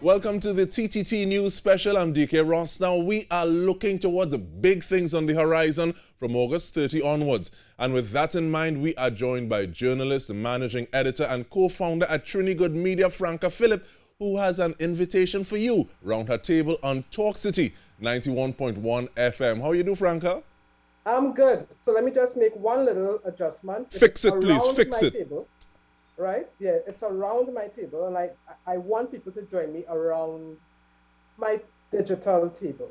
Welcome to the TTT News Special. I'm DK Ross. Now, we are looking towards the big things on the horizon from August 30 onwards. And with that in mind, we are joined by journalist, managing editor, and co-founder at Trini Good Media, Franka Phillip, who has an invitation for you round her table on Talk City 91.1 FM. How you do, Franka? I'm good. So let me just make one little adjustment. Fix it, please. Fix it. Table, right? Yeah, it's around my table, and I want people to join me around my digital table,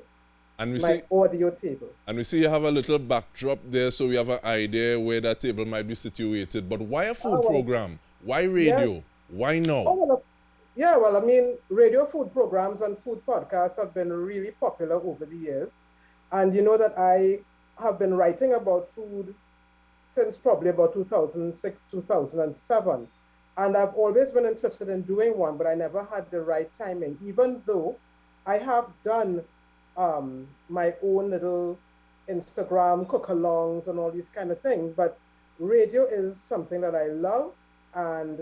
and my audio table. And we see you have a little backdrop there, so we have an idea where that table might be situated. But why a food program? Why radio? Yeah. Why now? Well, I mean, radio food programs and food podcasts have been really popular over the years. And you know that I have been writing about food since probably about 2006, 2007. And I've always been interested in doing one, but I never had the right timing, even though I have done my own little Instagram cook-alongs and all these kind of things. But radio is something that I love, and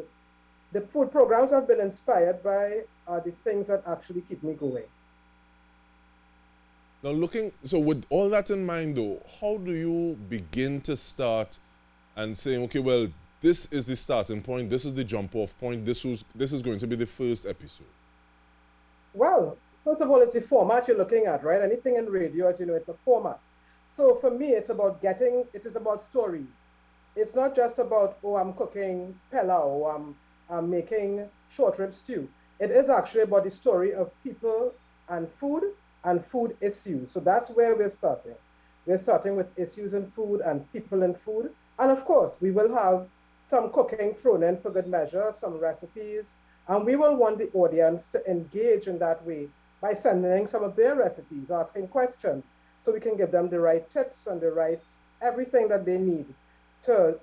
the food programs have been inspired by the things that actually keep me going. Now so with all that in mind though, how do you begin to start and saying, okay, well, this is the starting point, this is the jump off point, this is going to be the first episode? Well, first of all, it's the format you're looking at, right? Anything in radio, as you know, it's a format. So for me, it is about stories. It's not just about, oh, I'm cooking pilau, or I'm making short rib stew. It is actually about the story of people and food issues. So that's where we're starting. We're starting with issues in food and people in food. And of course, we will have some cooking thrown in for good measure, some recipes, and we will want the audience to engage in that way by sending some of their recipes, asking questions, so we can give them the right tips and the right everything that they need to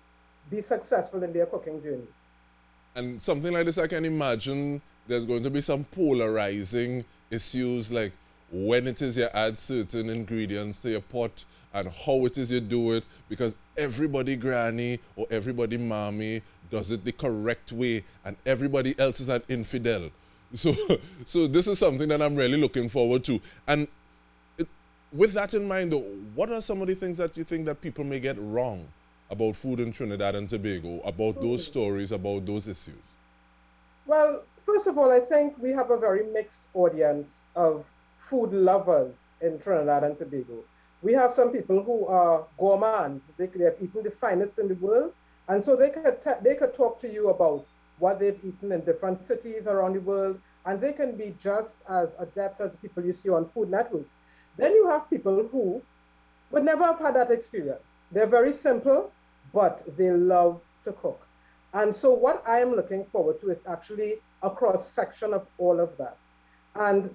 be successful in their cooking journey. And something like this, I can imagine there's going to be some polarizing issues, like when it is you add certain ingredients to your pot and how it is you do it, because everybody granny or everybody mommy does it the correct way and everybody else is an infidel. So this is something that I'm really looking forward to. And with that in mind though, what are some of the things that you think that people may get wrong about food in Trinidad and Tobago, about those stories, about those issues? Well, first of all, I think we have a very mixed audience of food lovers in Trinidad and Tobago. We have some people who are gourmands. They have eaten the finest in the world, and so they could talk to you about what they've eaten in different cities around the world, and they can be just as adept as the people you see on Food Network. Then you have people who would never have had that experience. They're very simple, but they love to cook. And so what I am looking forward to is actually a cross-section of all of that. And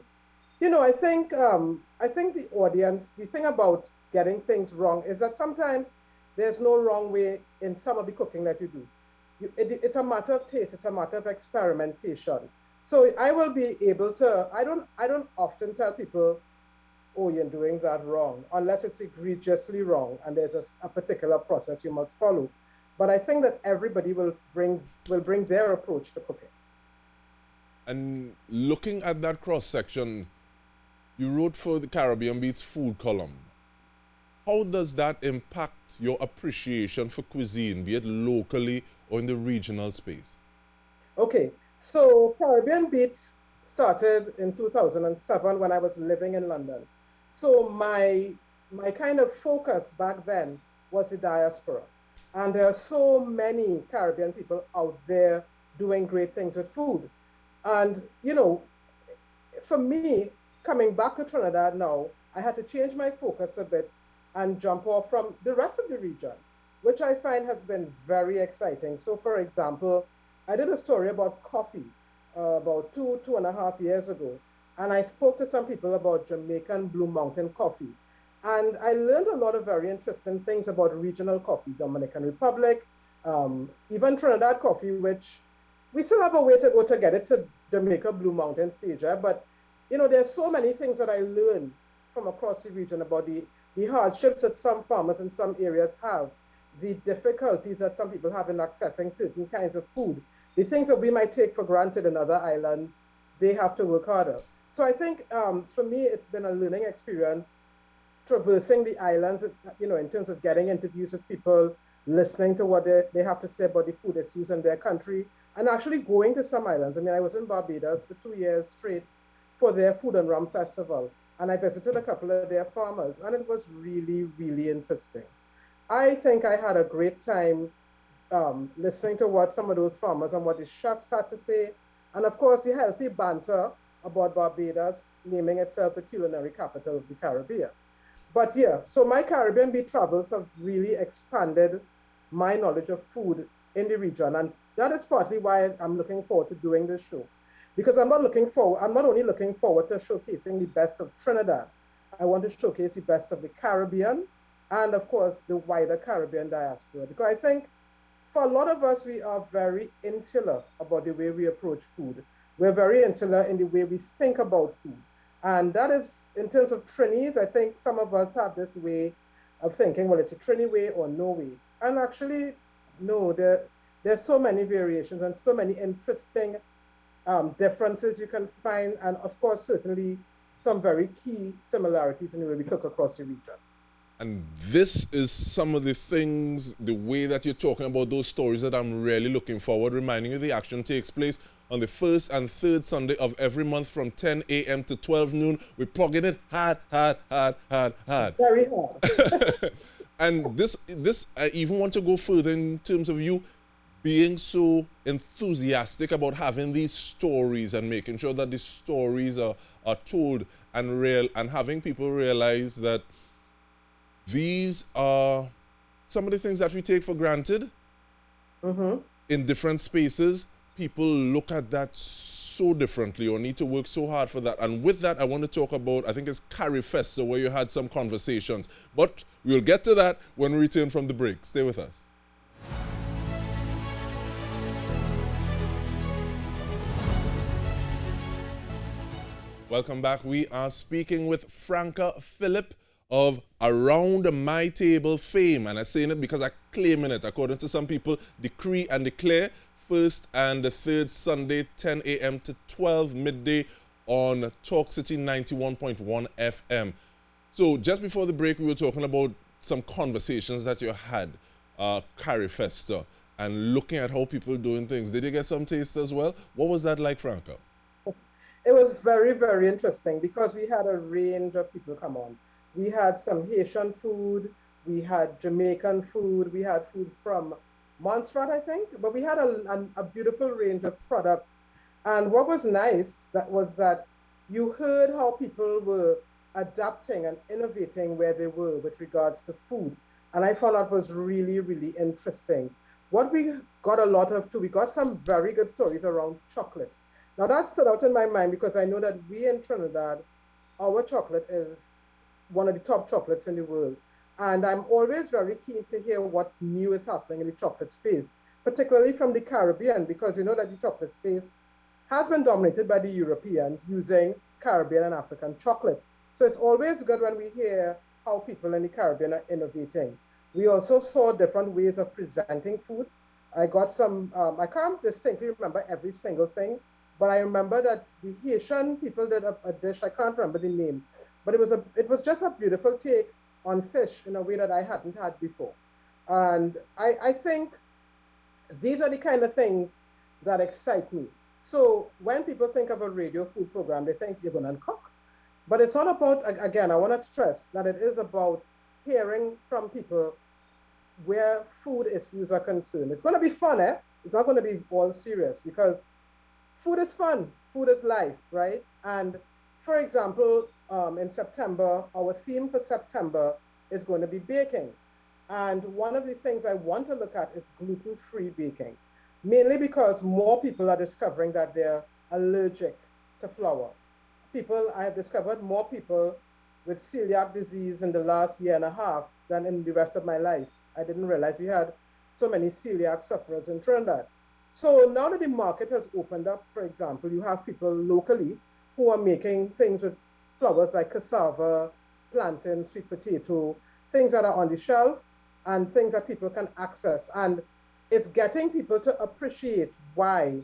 you know, I think the audience, the thing about getting things wrong is that sometimes there's no wrong way in some of the cooking that you do. It's a matter of taste, it's a matter of experimentation. So I will be able to, I don't often tell people, oh, you're doing that wrong, unless it's egregiously wrong and there's a particular process you must follow. But I think that everybody will bring their approach to cooking. And looking at that cross-section, you wrote for the Caribbean Beats food column. How does that impact your appreciation for cuisine, be it locally or in the regional space? Okay, so Caribbean Beats started in 2007 when I was living in London. So my kind of focus back then was the diaspora. And there are so many Caribbean people out there doing great things with food. And, you know, for me, coming back to Trinidad now, I had to change my focus a bit and jump off from the rest of the region, which I find has been very exciting. So for example, I did a story about coffee about 2.5 years ago, and I spoke to some people about Jamaican Blue Mountain coffee. And I learned a lot of very interesting things about regional coffee, Dominican Republic, even Trinidad coffee, which we still have a way to go to get it to Jamaica Blue Mountain stage, right? But you know, there's so many things that I learned from across the region about the hardships that some farmers in some areas have, the difficulties that some people have in accessing certain kinds of food, the things that we might take for granted in other islands, they have to work harder. So I think for me, it's been a learning experience traversing the islands, in terms of getting interviews with people, listening to what they have to say about the food issues in their country, and actually going to some islands. I mean, I was in Barbados for 2 years straight for their food and rum festival, and I visited a couple of their farmers, and it was really, really interesting. I think I had a great time listening to what some of those farmers and what the chefs had to say, and of course the healthy banter about Barbados naming itself the culinary capital of the Caribbean. But yeah, so my Caribbean beat travels have really expanded my knowledge of food in the region, and that is partly why I'm looking forward to doing this show, because I'm not only looking forward to showcasing the best of Trinidad. I want to showcase the best of the Caribbean and of course the wider Caribbean diaspora, because I think for a lot of us, we are very insular about the way we approach food. We're very insular in the way we think about food. And that is, in terms of Trinis, I think some of us have this way of thinking, well, it's a Trini way or no way. And actually, no, there's so many variations and so many interesting differences you can find. And of course, certainly some very key similarities in the way we cook across the region. And this is some of the things, the way that you're talking about those stories that I'm really looking forward, reminding you the action takes place on the first and third Sunday of every month from 10 a.m. to 12 noon. We're plugging it hard, hard, hard, hard, hard. Very hard. And this, I even want to go further in terms of you being so enthusiastic about having these stories and making sure that these stories are told and real, and having people realize that these are some of the things that we take for granted in different spaces. People look at that so differently or need to work so hard for that. And with that, I want to talk about, I think it's Carry Festa, where you had some conversations. But we'll get to that when we return from the break. Stay with us. Welcome back. We are speaking with Franka Phillip of Around My Table fame. And I'm saying it because I'm claiming it. According to some people, decree and declare, first and the third Sunday, 10 a.m. to 12 midday on Talk City 91.1 FM. So just before the break, we were talking about some conversations that you had, Carry Festa, and looking at how people are doing things. Did you get some taste as well? What was that like, Franka? It was very, very interesting because we had a range of people come on. We had some Haitian food, we had Jamaican food, we had food from Montserrat, I think, but we had a beautiful range of products. And what was nice was that you heard how people were adapting and innovating where they were with regards to food. And I found that was really, really interesting. What we got a lot of too, we got some very good stories around chocolate. Now that stood out in my mind because I know that we in Trinidad, our chocolate is one of the top chocolates in the world. And I'm always very keen to hear what new is happening in the chocolate space, particularly from the Caribbean, because you know that the chocolate space has been dominated by the Europeans using Caribbean and African chocolate. So it's always good when we hear how people in the Caribbean are innovating. We also saw different ways of presenting food. I got some, I can't distinctly remember every single thing, but I remember that the Haitian people did a dish, I can't remember the name, but it was just a beautiful take on fish in a way that I hadn't had before. And I think these are the kind of things that excite me. So when people think of a radio food program, they think you're going to cook. But it's not about, again, I want to stress that it is about hearing from people where food issues are concerned. It's going to be fun, eh? It's not going to be all serious because food is fun. Food is life, right? And for example, in September, our theme for September is going to be baking. And one of the things I want to look at is gluten-free baking, mainly because more people are discovering that they're allergic to flour. I have discovered more people with celiac disease in the last year and a half than in the rest of my life. I didn't realize we had so many celiac sufferers in Trinidad. So now that the market has opened up, for example, you have people locally who are making things with flours like cassava, plantain, sweet potato, things that are on the shelf and things that people can access. And it's getting people to appreciate why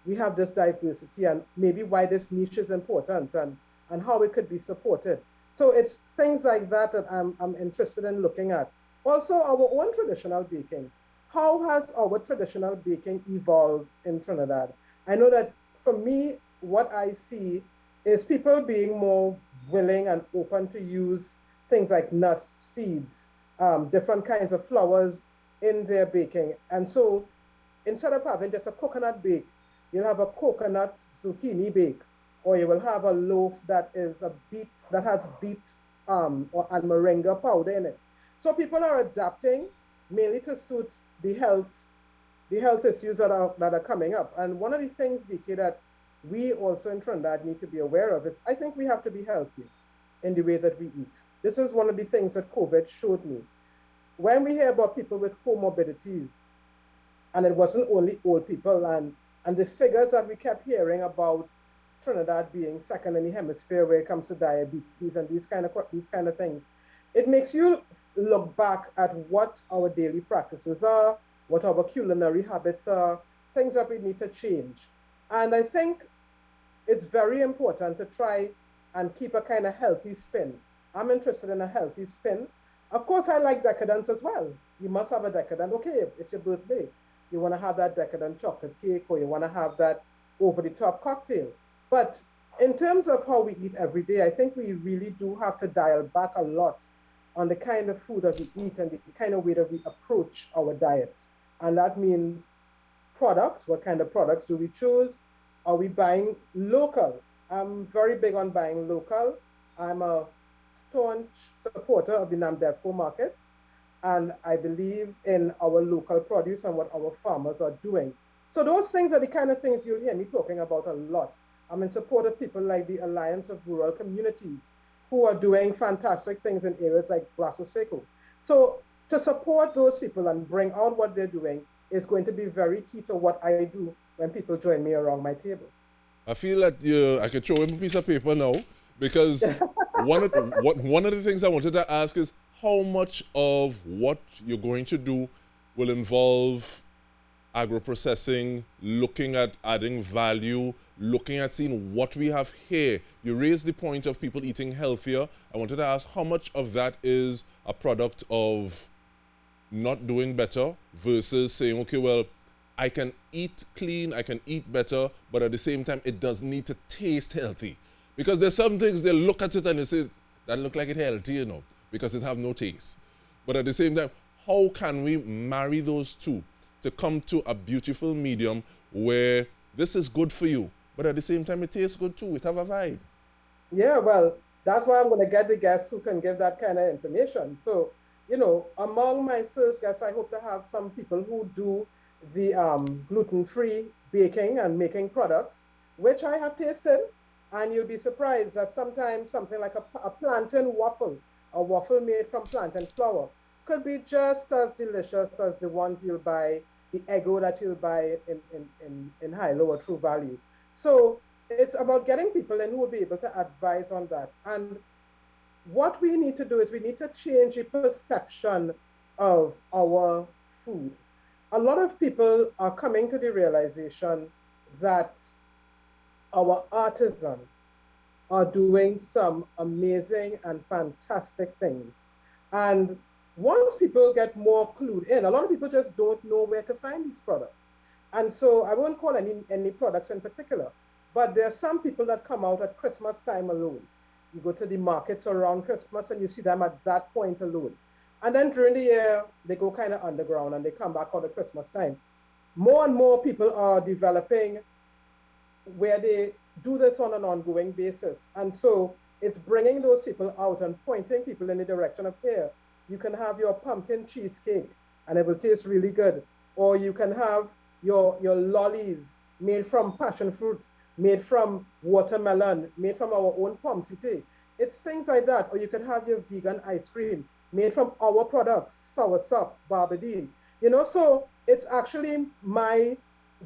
we have this diversity and maybe why this niche is important and how it could be supported. So it's things like that that I'm interested in looking at. Also, our own traditional baking. How has our traditional baking evolved in Trinidad? I know that for me, what I see is people being more willing and open to use things like nuts, seeds, different kinds of flours in their baking. And so instead of having just a coconut bake, you'll have a coconut zucchini bake, or you will have a loaf that is a beet that has beet or and moringa powder in it. So people are adapting mainly to suit the health issues that are coming up. And one of the things, DK, that we also in Trinidad need to be aware of is I think we have to be healthy in the way that we eat. This is one of the things that COVID showed me. When we hear about people with comorbidities, and it wasn't only old people, and the figures that we kept hearing about Trinidad being second in the hemisphere when it comes to diabetes and these kind of things, it makes you look back at what our daily practices are, what our culinary habits are, things that we need to change. And I think it's very important to try and keep a kind of healthy spin. I'm interested in a healthy spin. Of course, I like decadence as well. You must have a decadent. Okay, it's your birthday. You want to have that decadent chocolate cake or you want to have that over the top cocktail. But in terms of how we eat every day, I think we really do have to dial back a lot on the kind of food that we eat and the kind of way that we approach our diets. And that means products. What kind of products do we choose? Are we buying local? I'm very big on buying local. I'm a staunch supporter of the NAMDEFCO markets, and I believe in our local produce and what our farmers are doing. So those things are the kind of things you'll hear me talking about a lot. I'm in support of people like the Alliance of Rural Communities who are doing fantastic things in areas like Brasso Seco. So to support those people and bring out what they're doing is going to be very key to what I do when people join me around my table. I feel that I could throw him a piece of paper now because one of the things I wanted to ask is how much of what you're going to do will involve agro-processing, looking at adding value, looking at seeing what we have here. You raised the point of people eating healthier. I wanted to ask how much of that is a product of not doing better versus saying, okay, well, I can eat clean, I can eat better, but at the same time, it does need to taste healthy. Because there's some things they look at it and they say, that look like it's healthy, because it have no taste. But at the same time, how can we marry those two to come to a beautiful medium where this is good for you, but at the same time, it tastes good too, it have a vibe? Yeah, well, that's why I'm going to get the guests who can give that kind of information. So, among my first guests, I hope to have some people who do the gluten-free baking and making products, which I have tasted, and you'll be surprised that sometimes something like a plantain waffle, a waffle made from plantain flour, could be just as delicious as the ones you'll buy, the Eggo that you'll buy in high-low or true value. So it's about getting people in who will be able to advise on that. And what we need to do is we need to change the perception of our food. A lot of people are coming to the realization that our artisans are doing some amazing and fantastic things. And once people get more clued in, a lot of people just don't know where to find these products. And so I won't call any products in particular, but there are some people that come out at Christmas time alone. You go to the markets around Christmas and you see them at that point alone. And then during the year, they go kind of underground and they come back out at Christmas time. More and more people are developing where they do this on an ongoing basis. And so it's bringing those people out and pointing people in the direction of here. You can have your pumpkin cheesecake and it will taste really good. Or you can have your lollies made from passion fruit, made from watermelon, made from our own pomsite. It's things like that. Or you can have your vegan ice cream made from our products, soursop, barbadine. So it's actually my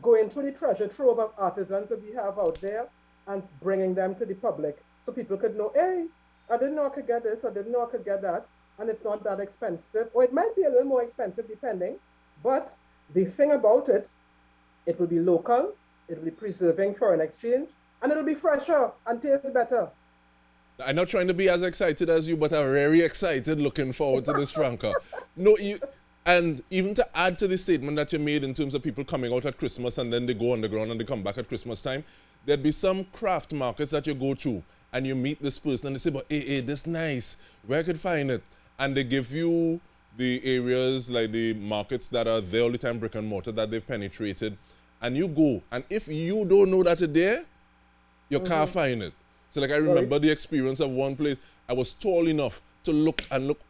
going through the treasure trove of artisans that we have out there and bringing them to the public so people could know, hey, I didn't know I could get this, I didn't know I could get that, and it's not that expensive, or it might be a little more expensive depending, but the thing about it, it will be local, it'll be preserving foreign exchange, and it'll be fresher and taste better. I'm not trying to be as excited as you, but I'm very excited looking forward to this, Franka. No, and even to add to the statement that you made in terms of people coming out at Christmas and then they go underground and they come back at Christmas time, there'd be some craft markets that you go to and you meet this person and they say, but hey, this nice, where I could find it? And they give you the areas, like the markets that are there all the time, brick and mortar, that they've penetrated, and you go, and if you don't know that it's there, you can't find it. So like I remember the experience of one place, I was tall enough to look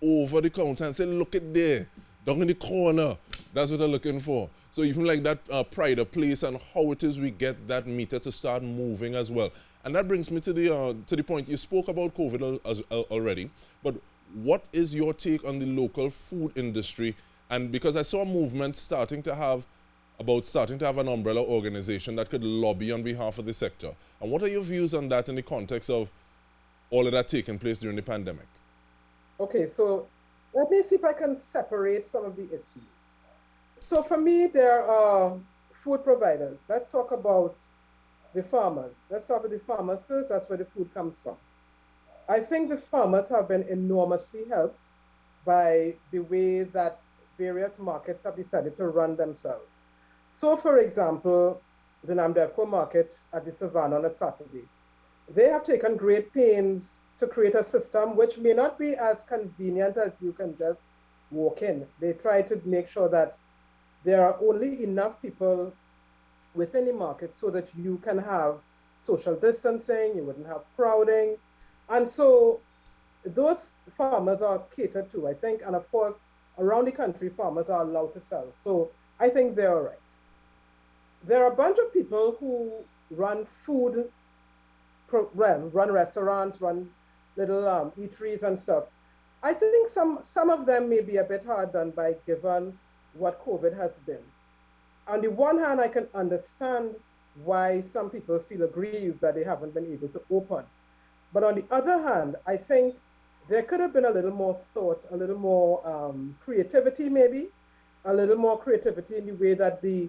over the counter and say, look at there, down in the corner, that's what I'm looking for. So even like that pride of place and how it is we get that meter to start moving as well. And that brings me to the point, you spoke about COVID already, but what is your take on the local food industry? And because I saw a movement starting to have an umbrella organization that could lobby on behalf of the sector. And what are your views on that in the context of all of that taking place during the pandemic? Okay, so let me see if I can separate some of the issues. So for me, there are food providers. Let's talk about the farmers. Let's start with the farmers first. That's where the food comes from. I think the farmers have been enormously helped by the way that various markets have decided to run themselves. So, for example, the Namdevco market at the Savannah on a Saturday, they have taken great pains to create a system which may not be as convenient as you can just walk in. They try to make sure that there are only enough people within the market so that you can have social distancing, you wouldn't have crowding. And so those farmers are catered to, I think, and of course, around the country, farmers are allowed to sell. So I think they're all right. There are a bunch of people who run run restaurants, run little eateries and stuff. I think some of them may be a bit hard done by given what COVID has been. On the one hand, I can understand why some people feel aggrieved that they haven't been able to open. But on the other hand, I think there could have been a little more thought, a little more creativity maybe, a little more creativity in the way that the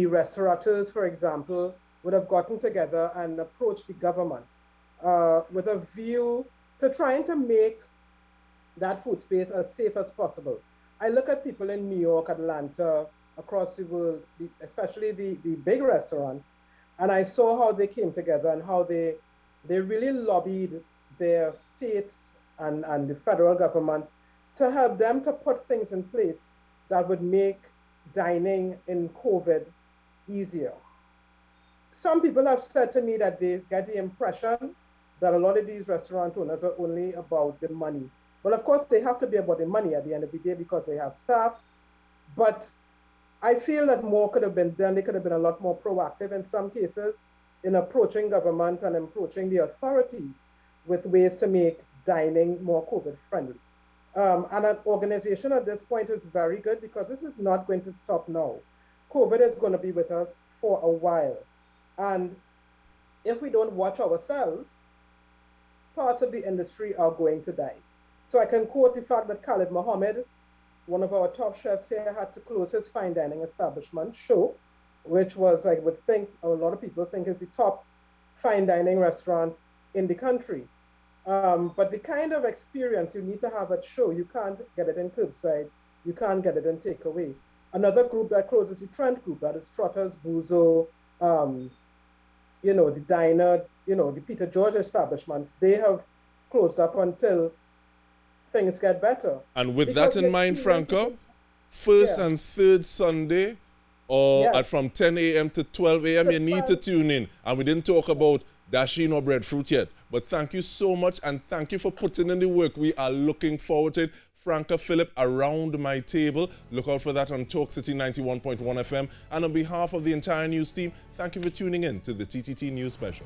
restaurateurs, for example, would have gotten together and approached the government with a view to trying to make that food space as safe as possible. I look at people in New York, Atlanta, across the world, especially the big restaurants, and I saw how they came together and how they really lobbied their states and the federal government to help them to put things in place that would make dining in COVID easier. Some people have said to me that they get the impression that a lot of these restaurant owners are only about the money. Well, of course, they have to be about the money at the end of the day because they have staff. But I feel that more could have been done. They could have been a lot more proactive in some cases in approaching government and approaching the authorities with ways to make dining more COVID friendly. And an organization at this point is very good because this is not going to stop now. COVID is going to be with us for a while. And if we don't watch ourselves, parts of the industry are going to die. So I can quote the fact that Khalid Mohammed, one of our top chefs here, had to close his fine dining establishment, Show, which was, I would think, a lot of people think is the top fine dining restaurant in the country. But the kind of experience you need to have at Show, you can't get it in curbside, you can't get it in takeaway. Another group that closes, the Trent group, that is Trotters, Buzo, the diner, the Peter George establishments, they have closed up until things get better. And with that in mind, Franka, first and third Sunday, or from 10 a.m. to 12 a.m., you need to tune in. And we didn't talk about dasheen or breadfruit yet. But thank you so much, and thank you for putting in the work. We are looking forward to it. Franka, Phillip, Around My Table. Look out for that on Talk City 91.1 FM. And on behalf of the entire news team, thank you for tuning in to the TTT News Special.